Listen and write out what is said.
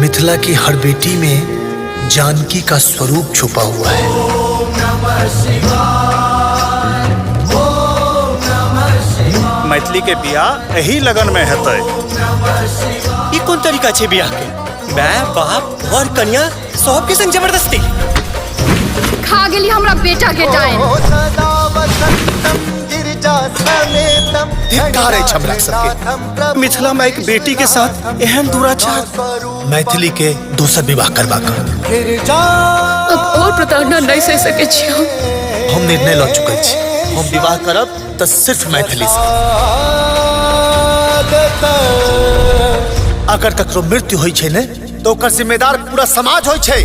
मिथिला की हर बेटी में जानकी का स्वरूप छुपा हुआ है। मैथिली के बियाह यही लगन में हेतै। ये कौन तरीका छे बियाह के? मैं बाप और कन्या सबके संग जबरदस्ती खा गेली हमरा बेटा के टाइम। धिक्कार है छमलक सबके। मिथिला में एक बेटी के साथ एहन दुराचार। मैथिली के दोसर विवाह करवा कर अब और प्रताड़ना नहीं सह सके छी हम निर्णय ल चुके छी। हम विवाह करब तो सिर्फ मैथिली से। अगर ककरो मृत्यु होई छे ने तो ओकर जिम्मेदार पूरा समाज होई छे।